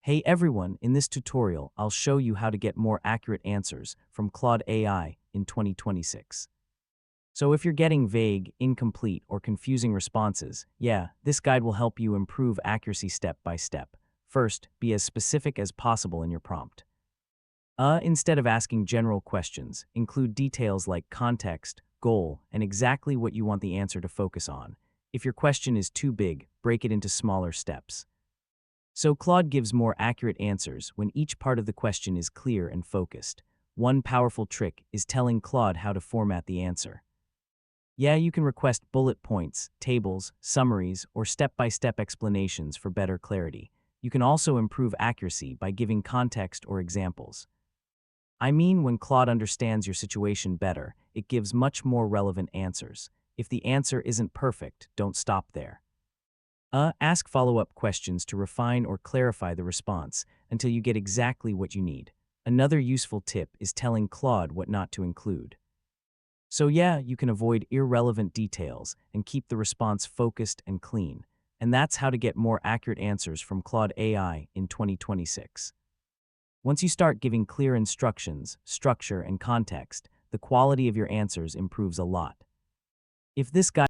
Hey everyone, in this tutorial, I'll show you how to get more accurate answers from Claude AI in 2026. So if you're getting vague, incomplete, or confusing responses, this guide will help you improve accuracy step by step. First, be as specific as possible in your prompt. Instead of asking general questions, include details like context, goal, and exactly what you want the answer to focus on. If your question is too big, break it into smaller steps. So Claude gives more accurate answers when each part of the question is clear and focused. One powerful trick is telling Claude how to format the answer. You can request bullet points, tables, summaries, or step-by-step explanations for better clarity. You can also improve accuracy by giving context or examples. When Claude understands your situation better, it gives much more relevant answers. If the answer isn't perfect, don't stop there. Ask follow-up questions to refine or clarify the response until you get exactly what you need. Another useful tip is telling Claude what not to include. You can avoid irrelevant details and keep the response focused and clean. And that's how to get more accurate answers from Claude AI in 2026. Once you start giving clear instructions, structure, and context, the quality of your answers improves a lot. If this guide